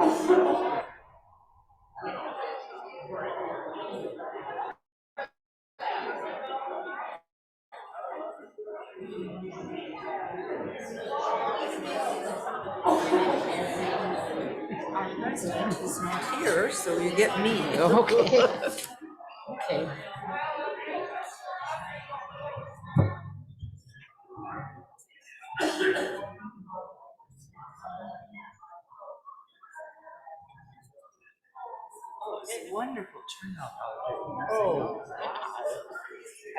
Our president is not here, so you get me. Okay. Okay. It's wonderful turnout. Oh,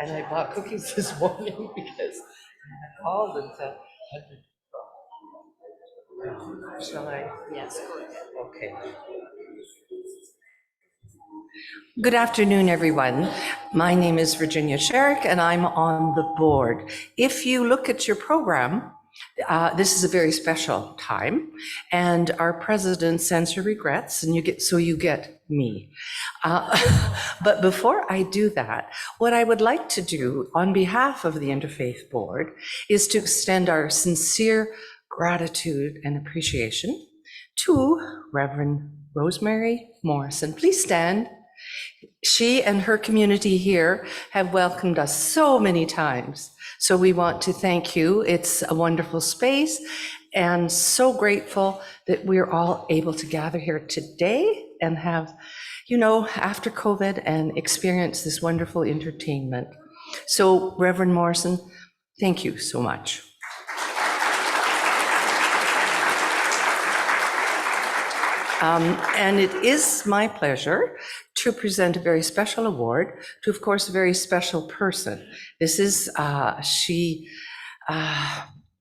and I bought cookies this morning because I called and said, shall I? Yes, go ahead. Okay. Good afternoon, everyone. My name is Virginia Sherrick, and I'm on the board. If you look at your program, this is a very special time, and our president sends her regrets, and you get me. But before I do that, what I would like to do on behalf of the Interfaith Board is to extend our sincere gratitude and appreciation to Reverend Rosemary Morrison. Please stand. She and her community here have welcomed us so many times. So we want to thank you. It's a wonderful space and so grateful that we're all able to gather here today and have, after COVID and experience this wonderful entertainment. So Reverend Morrison, thank you so much. And it is my pleasure to present a very special award to, of course, a very special person. This is,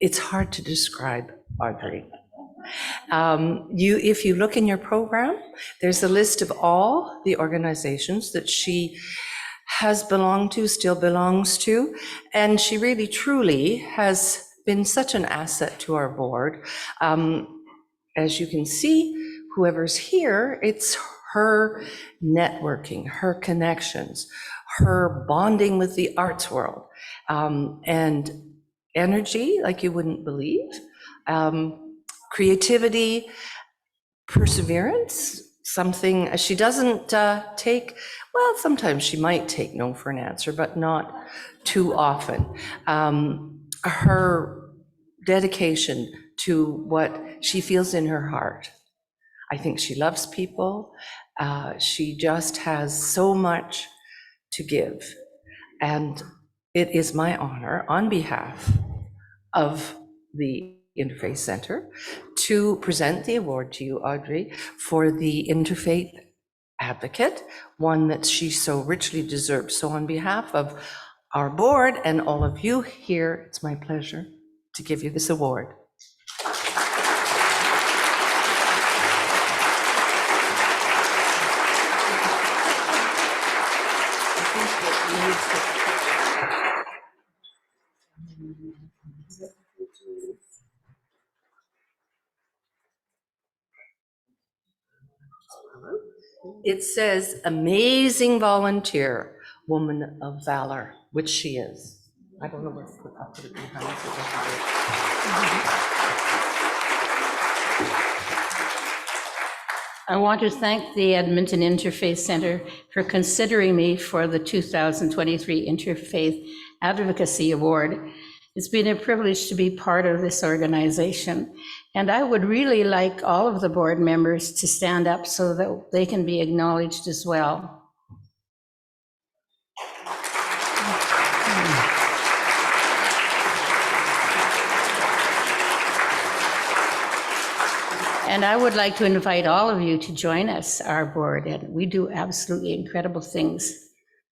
it's hard to describe Audrey. If you look in your program, there's a list of all the organizations that she has belonged to, still belongs to, and she really, truly has been such an asset to our board. As you can see, whoever's here, it's her networking, her connections, her bonding with the arts world, and energy like you wouldn't believe, creativity, perseverance, something she doesn't take, well, sometimes she might take no for an answer, but not too often. Her dedication to what she feels in her heart. I think she loves people. She just has so much to give. And it is my honor, on behalf of the Interfaith Centre, to present the award to you, Audrey, for the Interfaith Advocate, one that she so richly deserves. So on behalf of our board and all of you here, it's my pleasure to give you this award. It says, amazing volunteer, woman of valor, which she is. I don't know where to put it behind. I want to thank the Edmonton Interfaith Centre for considering me for the 2023 Interfaith Advocacy Award. It's been a privilege to be part of this organization, and I would really like all of the board members to stand up so that they can be acknowledged as well. And I would like to invite all of you to join us, our board, and we do absolutely incredible things.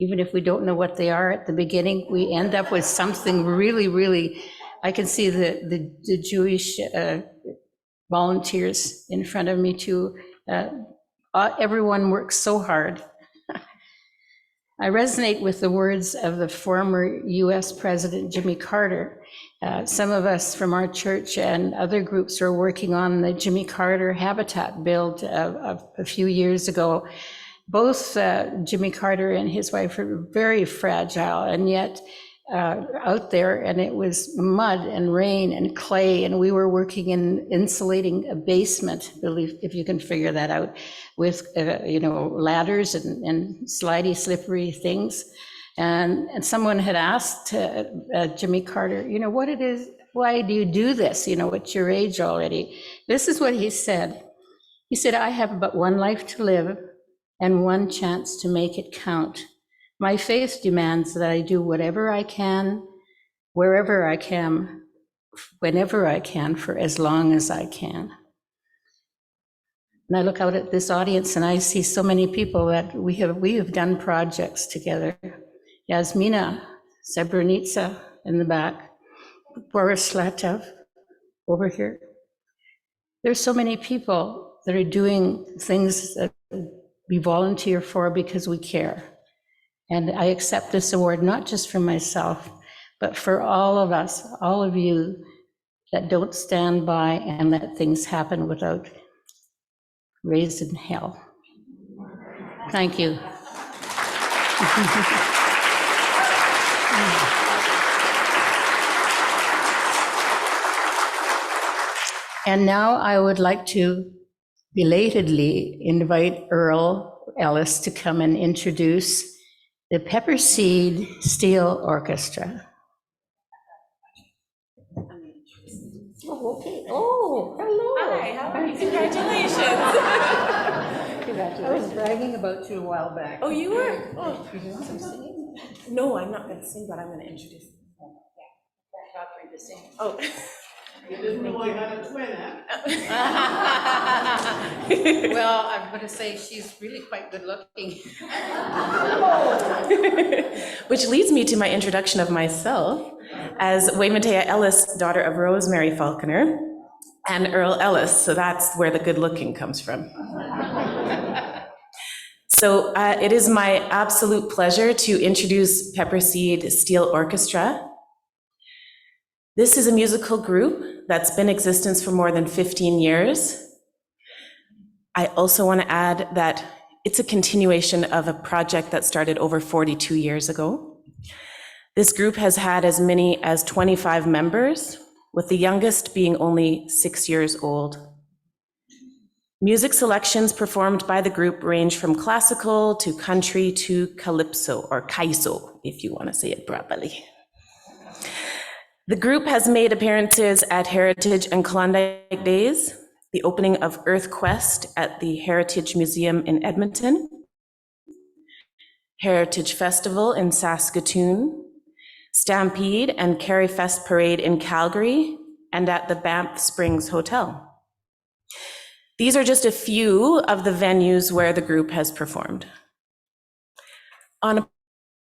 Even if we don't know what they are at the beginning, we end up with something really, really, I can see the Jewish volunteers in front of me too. Everyone works so hard. I resonate with the words of the former US President Jimmy Carter. Some of us from our church and other groups are working on the Jimmy Carter habitat build a few years ago. Both Jimmy Carter and his wife are very fragile, and yet out there, and it was mud and rain and clay, and we were working in insulating a basement, if you can figure that out, with ladders and slidey, slippery things. And someone had asked Jimmy Carter, what it is, why do you do this? At your age already. This is what he said. He said, I have but one life to live and one chance to make it count. My faith demands that I do whatever I can, wherever I can, whenever I can, for as long as I can. And I look out at this audience and I see so many people that we have done projects together. Yasmina Srebrenica in the back, Boris Latov over here. There's so many people that are doing things that we volunteer for because we care. And I accept this award not just for myself, but for all of us, all of you that don't stand by and let things happen without raising hell. Thank you. And now I would like to belatedly invite Earl Ellis to come and introduce the Pepper Seed Steel Orchestra. Oh, okay. Oh, hello. Hi, how are you? Congratulations. Congratulations. I was bragging about you a while back. Oh, you were? Oh. You doing some singing? No, I'm not going to sing, but I'm going to introduce. Not for you to sing. Oh. You didn't know I had a twin, huh? Well, I'm going to say she's really quite good looking. Which leads me to my introduction of myself as Waymatea Ellis, daughter of Rosemary Falconer and Earl Ellis. So that's where the good looking comes from. So it is my absolute pleasure to introduce Pepper Seed Steel Orchestra. This is a musical group that's been in existence for more than 15 years. I also want to add that it's a continuation of a project that started over 42 years ago. This group has had as many as 25 members, with the youngest being only 6 years old. Music selections performed by the group range from classical to country to calypso, or kaiso, if you want to say it properly. The group has made appearances at Heritage and Klondike Days, the opening of Earth Quest at the Heritage Museum in Edmonton, Heritage Festival in Saskatoon, Stampede and Carry Fest Parade in Calgary, and at the Banff Springs Hotel. These are just a few of the venues where the group has performed. On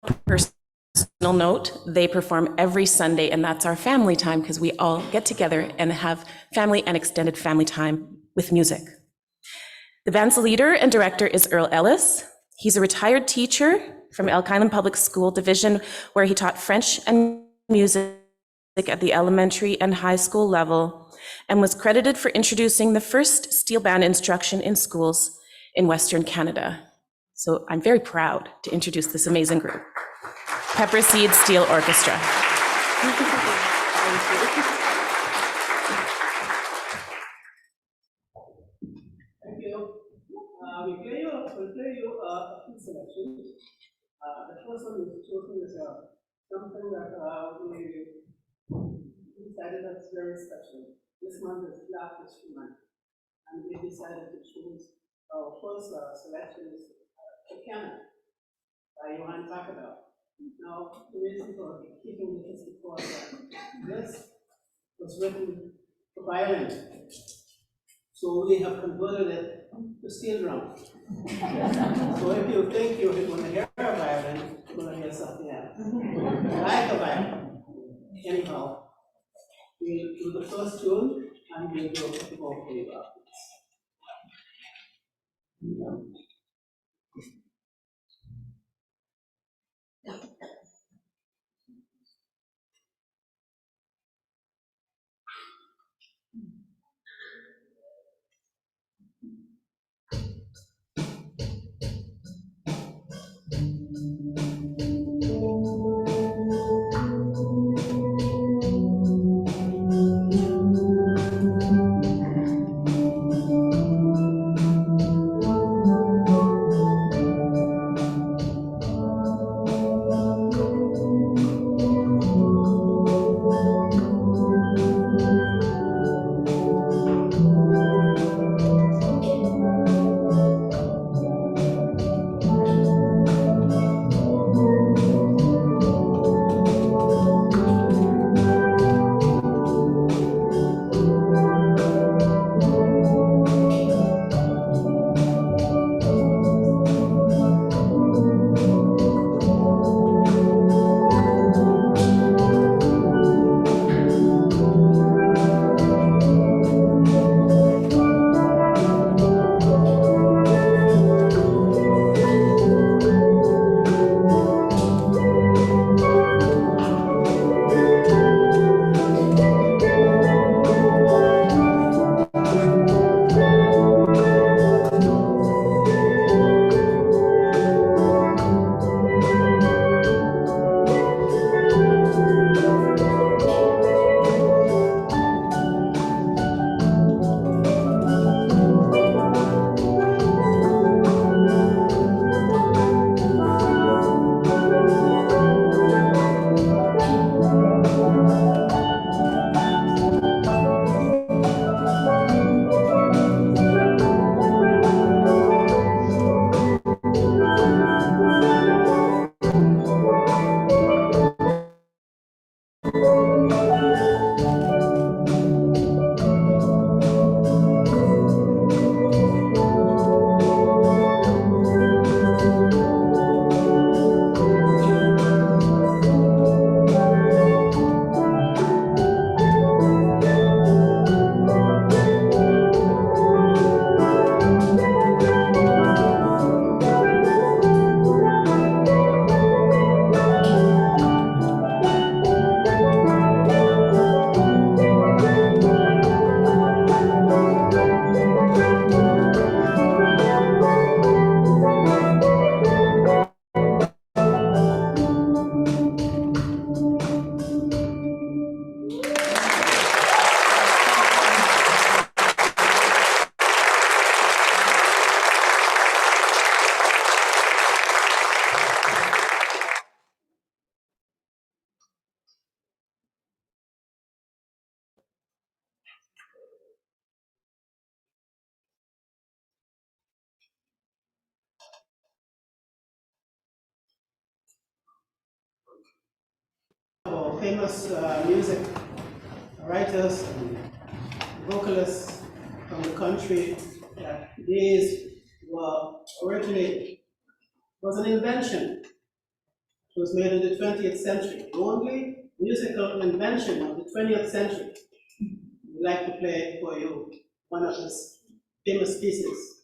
a personal note, they perform every Sunday, and that's our family time because we all get together and have family and extended family time with music. The band's leader and director is Earl Ellis. He's a retired teacher from Elk Island Public School Division, where he taught French and music at the elementary and high school level, and was credited for introducing the first steel band instruction in schools in Western Canada. So I'm very proud to introduce this amazing group, Pepper Seed Steel Orchestra. Thank you. We'll play you a few selections. The first one is chosen as something that we decided that's very special. This month is Black History Month, and we decided to choose our first selection is Canada. You want to talk about. Now, the reason for keeping this is because this was written for violin. So we have converted it to steel drum. So if you think you're going to hear a violin, you're going to hear something else. Like a violin. Anyhow, we'll do the first tune and we'll do a more flavor. famous music writers and vocalists from the country that these were originally, was an invention. It was made in the 20th century. The only musical invention of the 20th century. We'd like to play for you one of his famous pieces.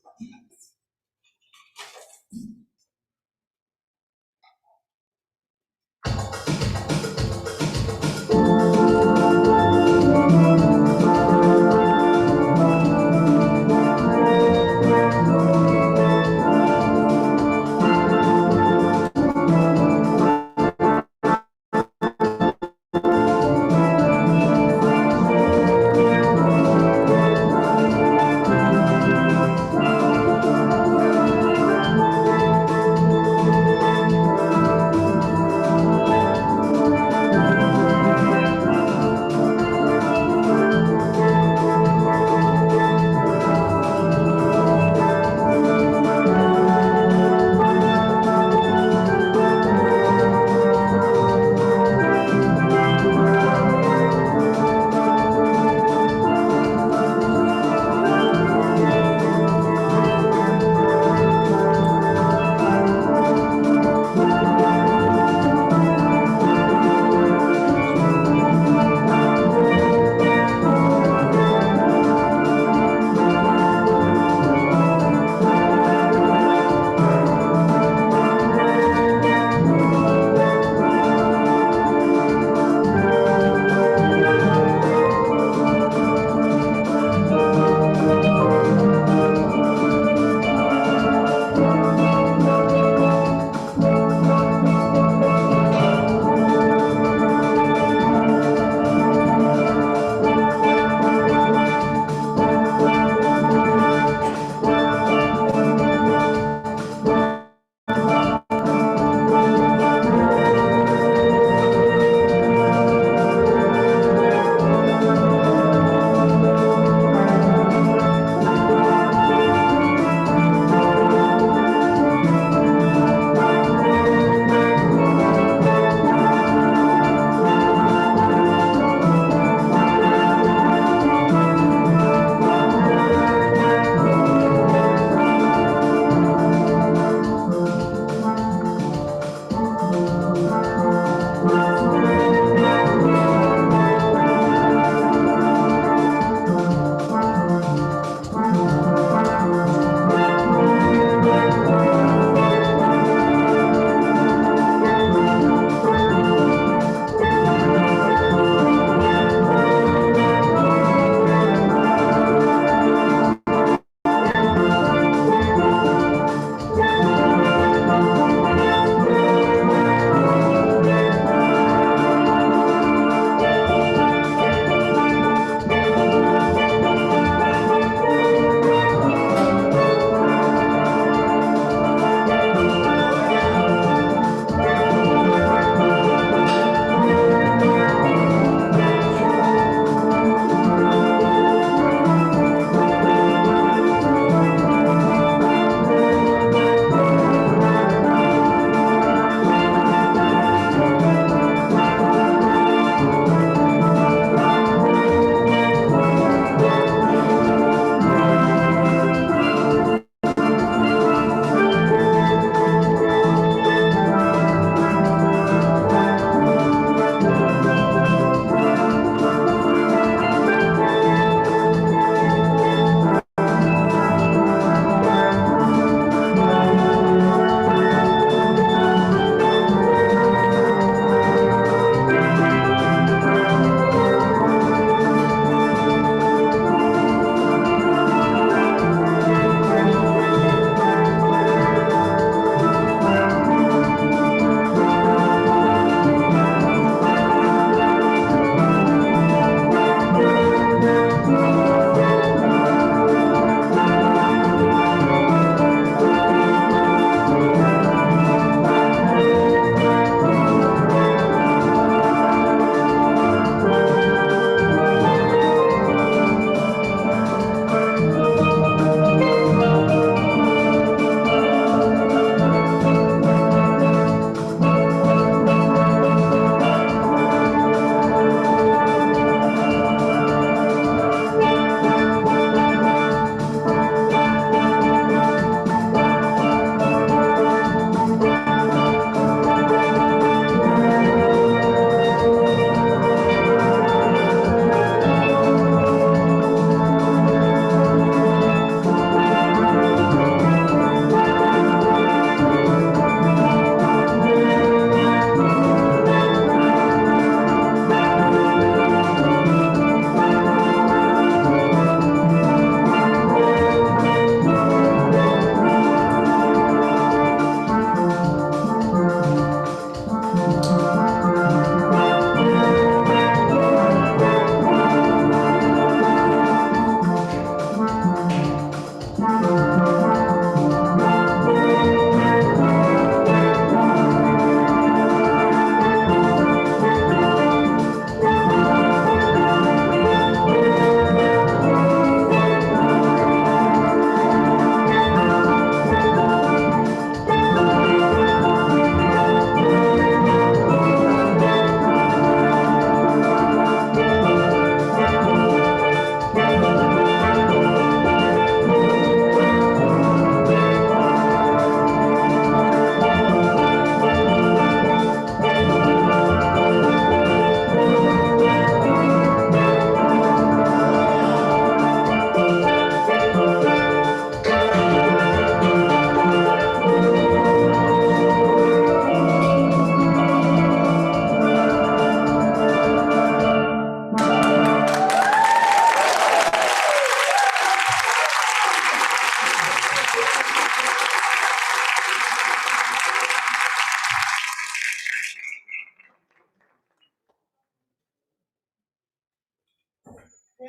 Yeah,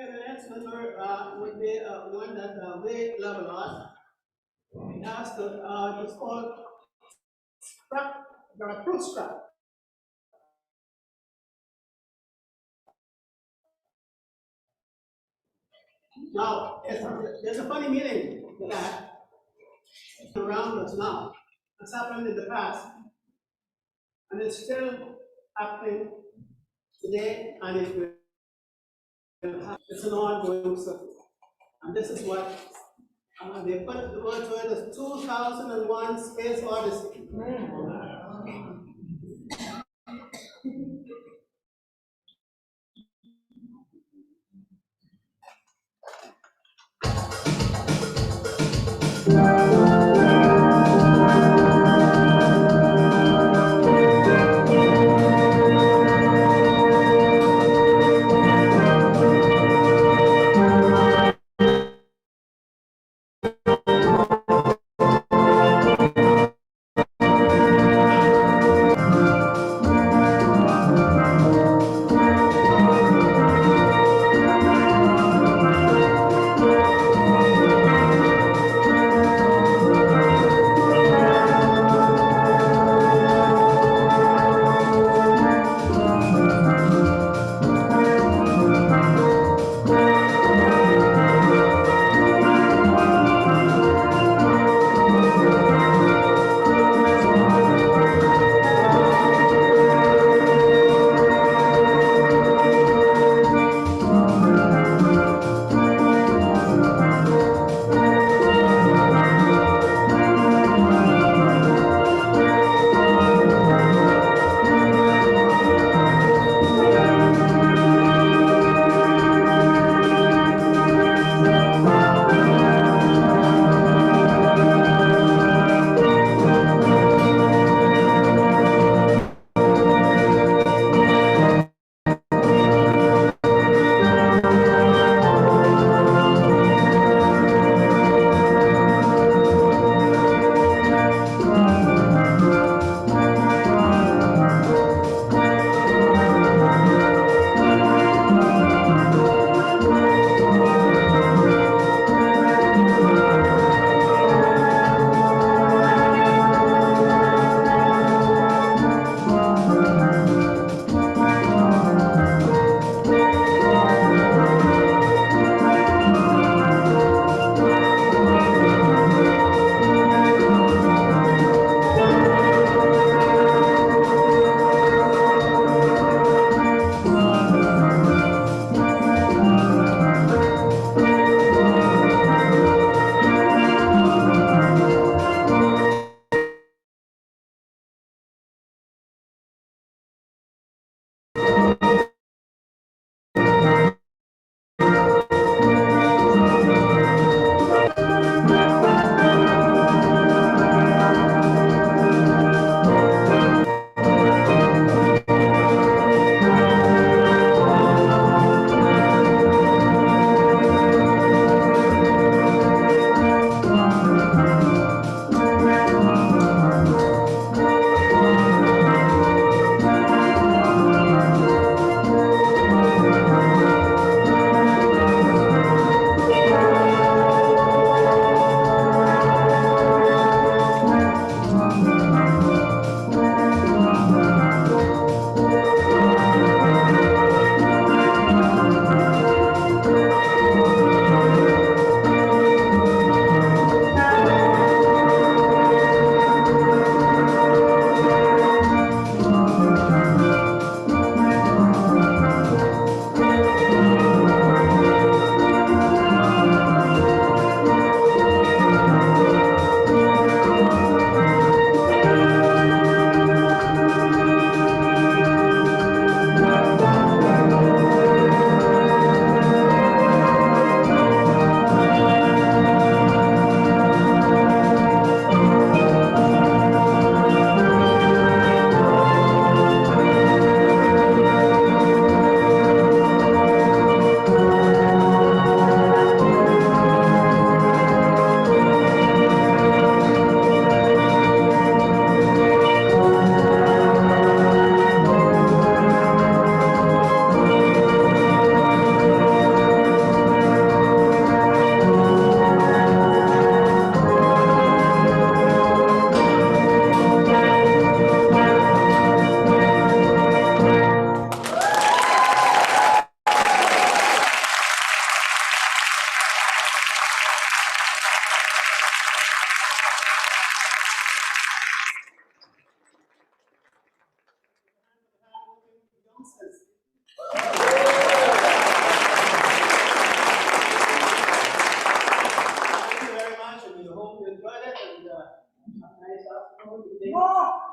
the next number would be one that we love a lot. It has to, it's called strap, the fruit strap. Now, there's a funny meaning to that around us now. It's happened in the past, and it's still happening today, and it will happen. It's an ongoing circle. And this is what they put the word to it as 2001 Space Odyssey.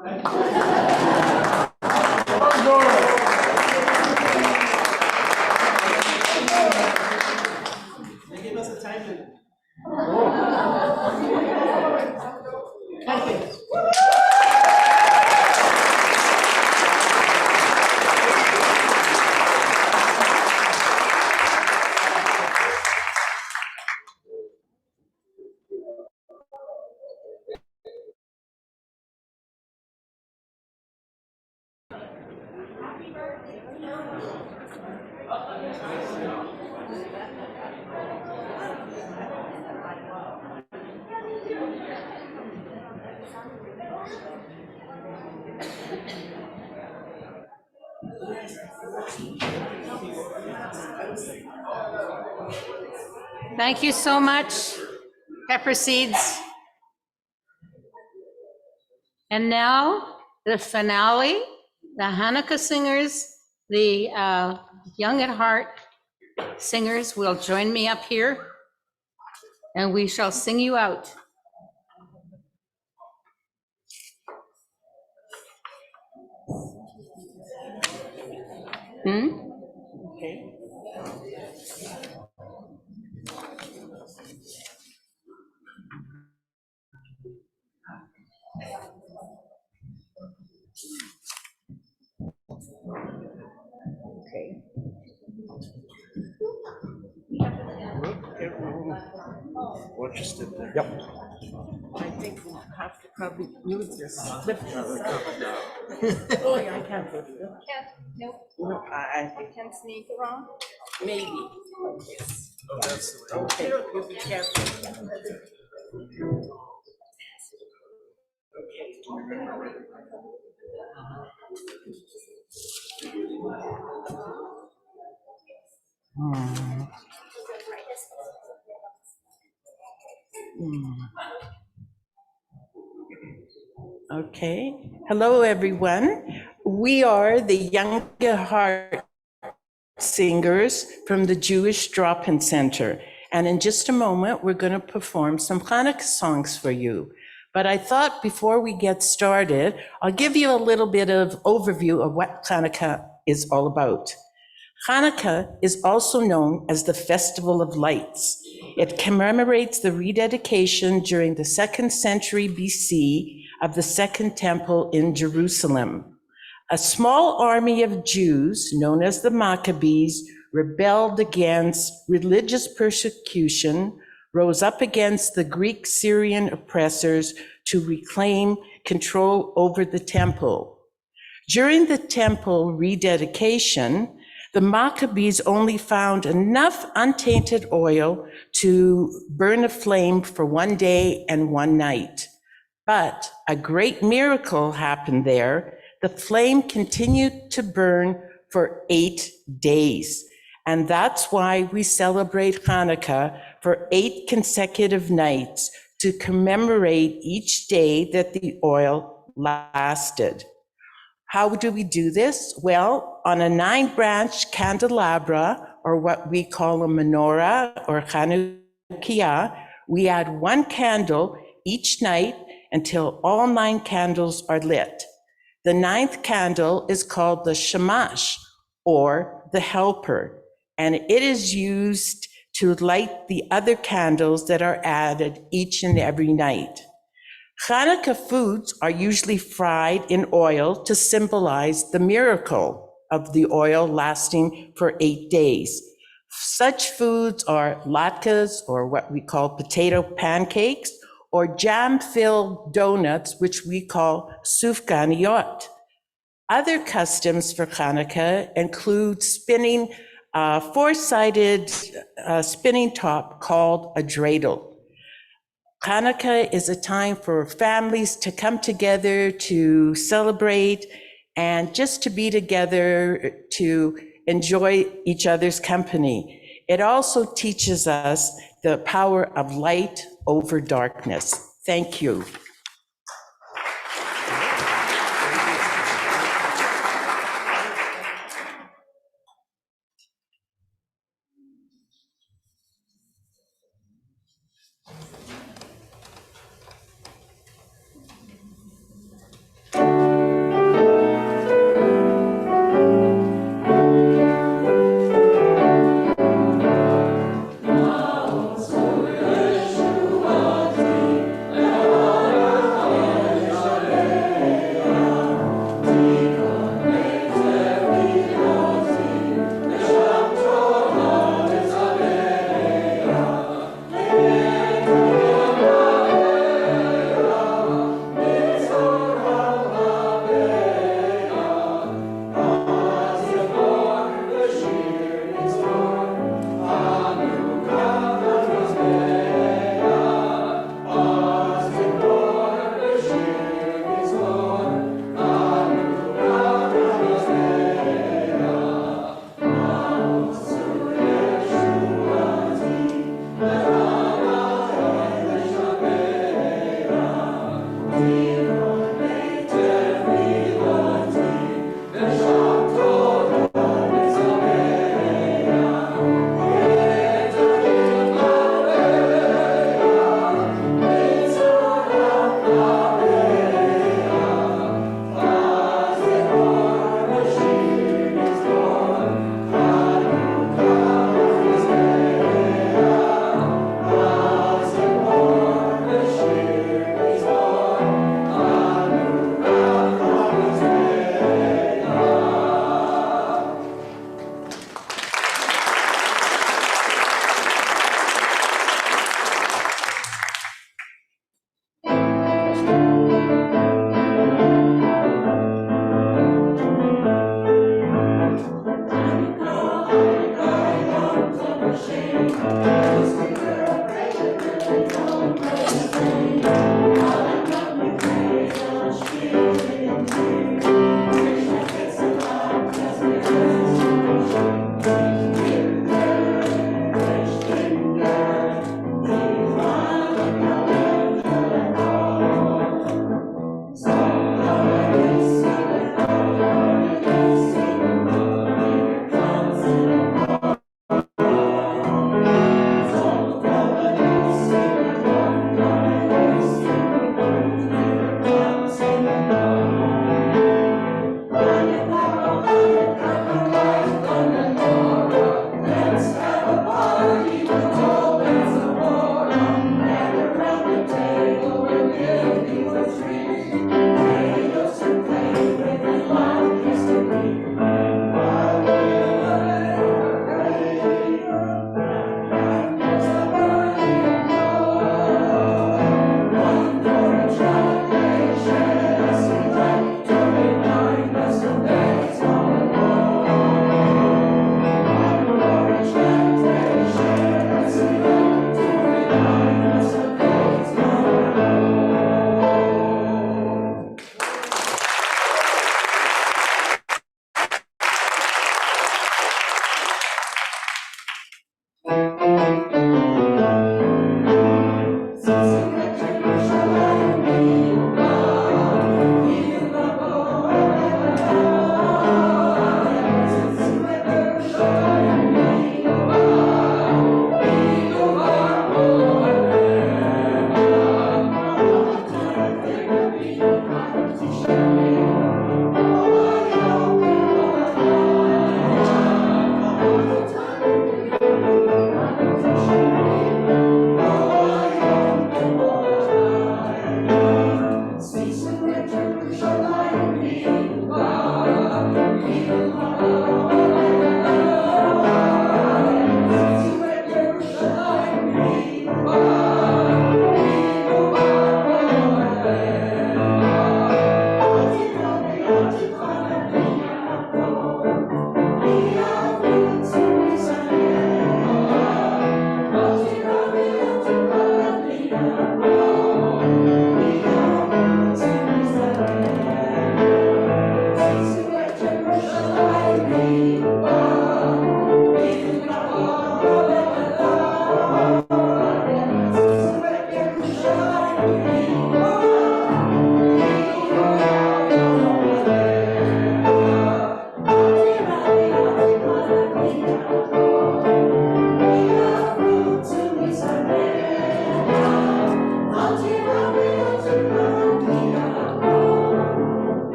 They give us a time limit. Thank you so much, Pepper Seeds. And now the finale, the Hanukkah singers, the Young at Heart singers will join me up here and we shall sing you out. Okay. Okay. What just did there? Yep. I think we'll have to probably use this slip. Oh, yeah, I can't put it. Nope, I can sneak around. maybe. Oh, that's the way. Okay, you be careful. Okay. Hello, everyone. We are the Young at Heart singers from the Jewish Drop-In Center. And in just a moment, we're going to perform some Hanukkah songs for you. But I thought before we get started, I'll give you a little bit of overview of what Hanukkah is all about. Hanukkah is also known as the Festival of Lights. It commemorates the rededication during the 2nd century BC of the Second Temple in Jerusalem. A small army of Jews, known as the Maccabees, rebelled against religious persecution, rose up against the Greek Syrian oppressors to reclaim control over the temple. During the temple rededication, the Maccabees only found enough untainted oil to burn a flame for one day and one night. But a great miracle happened there. The flame continued to burn for 8 days. And that's why we celebrate Hanukkah for 8 consecutive nights to commemorate each day that the oil lasted. How do we do this? Well, on a 9-branch candelabra, or what we call a menorah or Chanukiah, we add 1 candle each night until all 9 candles are lit. The 9th candle is called the shamash, or the helper, and it is used to light the other candles that are added each and every night. Hanukkah foods are usually fried in oil to symbolize the miracle of the oil lasting for 8 days. Such foods are latkes, or what we call potato pancakes, or jam-filled donuts, which we call sufganiyot. Other customs for Hanukkah include spinning a 4-sided spinning top called a dreidel. Hanukkah is a time for families to come together to celebrate and just to be together to enjoy each other's company. It also teaches us the power of light over darkness. Thank you.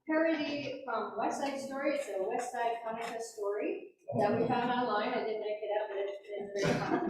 parody from West Side Story. It's a West Side Hanukkah story that we found online. I didn't make it up, but it's very fun.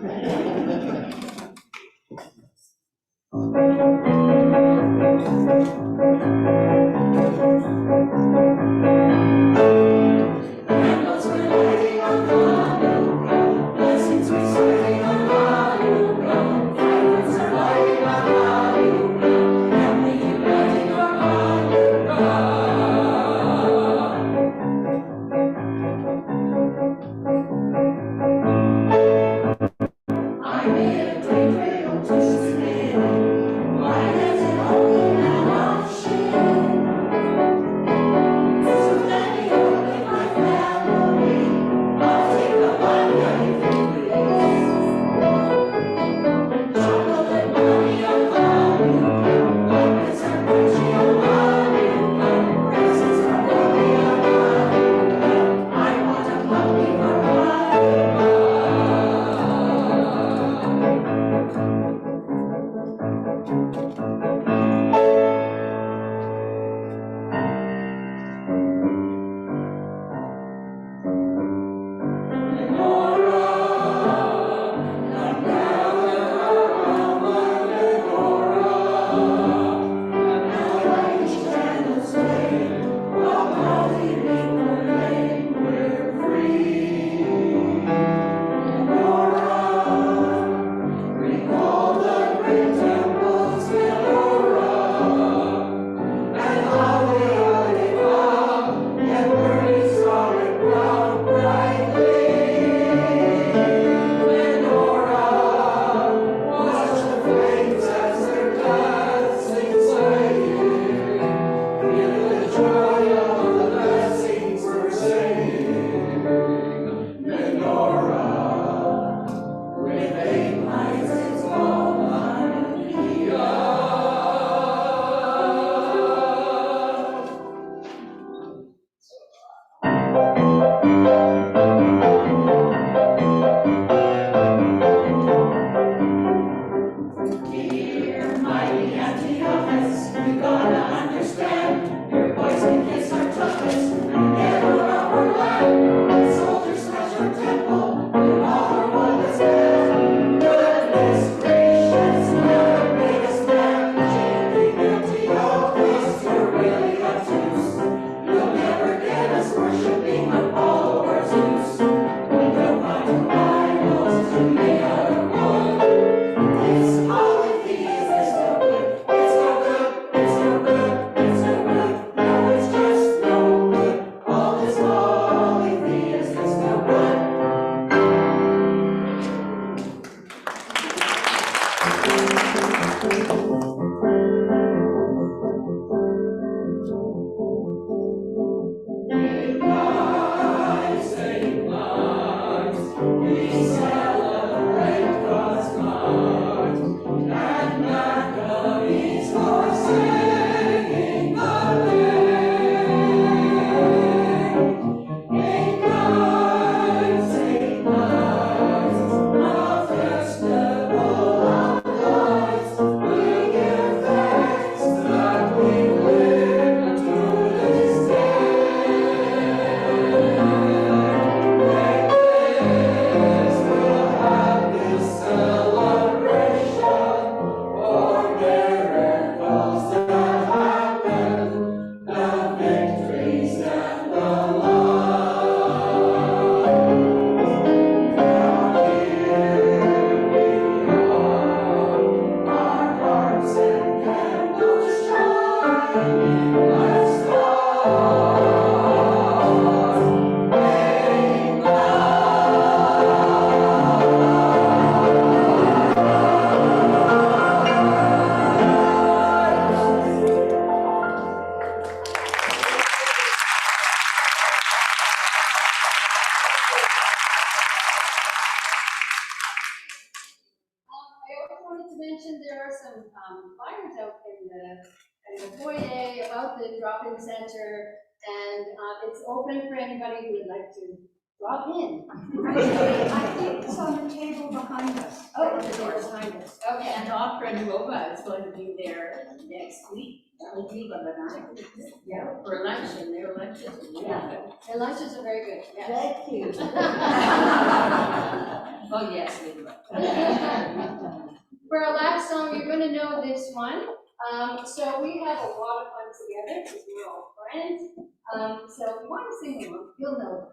Flyers out in the foyer about the drop-in center, and it's open for anybody who would like to Drop in. I think it's on the table behind us. Oh, the door's behind us. Okay. And our friend Rova is going to be there next week. We'll leave on the 9th. Yeah, for lunch, and their lunches are really good. Their lunches are very good, yes. Thank you. Oh, yes, we will. For our last song, you're gonna know this one. So we have a lot of fun together because we're all friends. So if you want to sing along, you'll know it.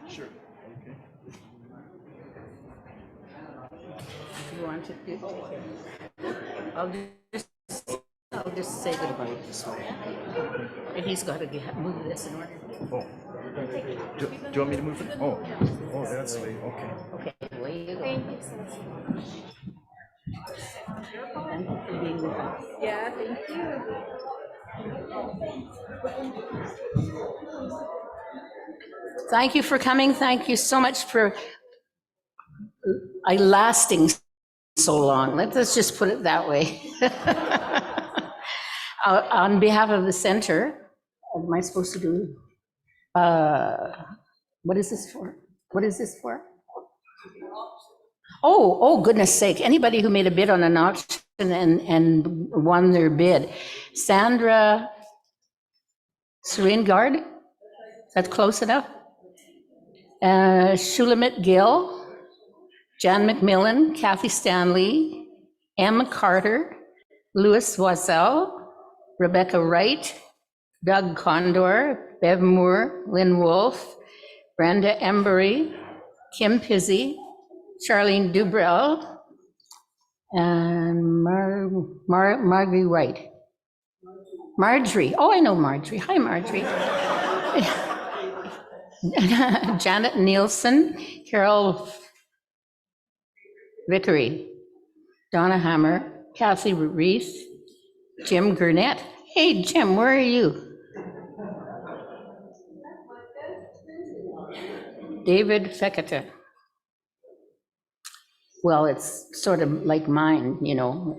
Sure, okay. You want to do? I'll just say goodbye this way. And he's got to move this in order. Oh. Do you want me to move it? Oh, that's the way, okay. Okay, away you go. Thank you for being with us. Yeah, thank you. Thank you for coming. Thank you so much for lasting so long. Let's just put it that way. On behalf of the center, what am I supposed to do? What is this for? What is this for? Oh, goodness sake. Anybody who made a bid on an auction and won their bid. Sandra Seringard, is that close enough? Shulamit Gill, Jan McMillan, Kathy Stanley, Emma Carter, Louis Wazel, Rebecca Wright, Doug Condor, Bev Moore, Lynn Wolfe, Brenda Embry, Kim Pizzi, Charlene Dubrell, and Margie Wright. Marjorie. Oh, I know Marjorie. Hi, Marjorie. Janet Nielsen, Carol Vickery, Donna Hammer, Kathy Reese, Jim Gurnett. Hey, Jim, where are you? David Fekete. Well, it's sort of like mine, you know,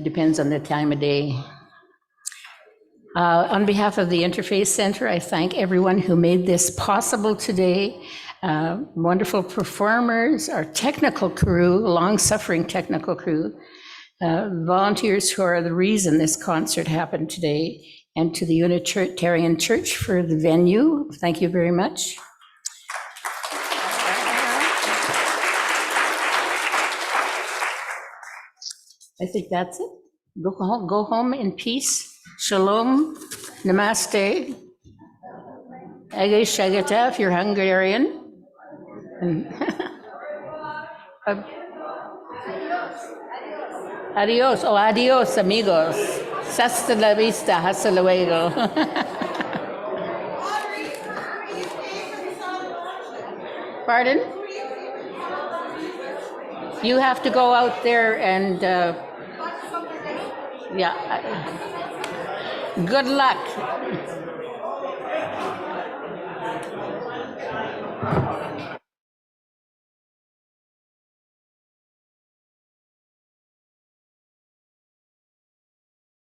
depends on the time of day. On behalf of the Interfaith Centre, I thank everyone who made this possible today. Wonderful performers, our technical crew, long-suffering technical crew, volunteers who are the reason this concert happened today, and to the Unitarian Church for the venue. Thank you very much. I think that's it. Go home in peace. Shalom, namaste. Ege shagata if you're Hungarian. Adios, oh adios amigos. Hasta la vista, hasta luego. Pardon? You have to go out there and, good luck.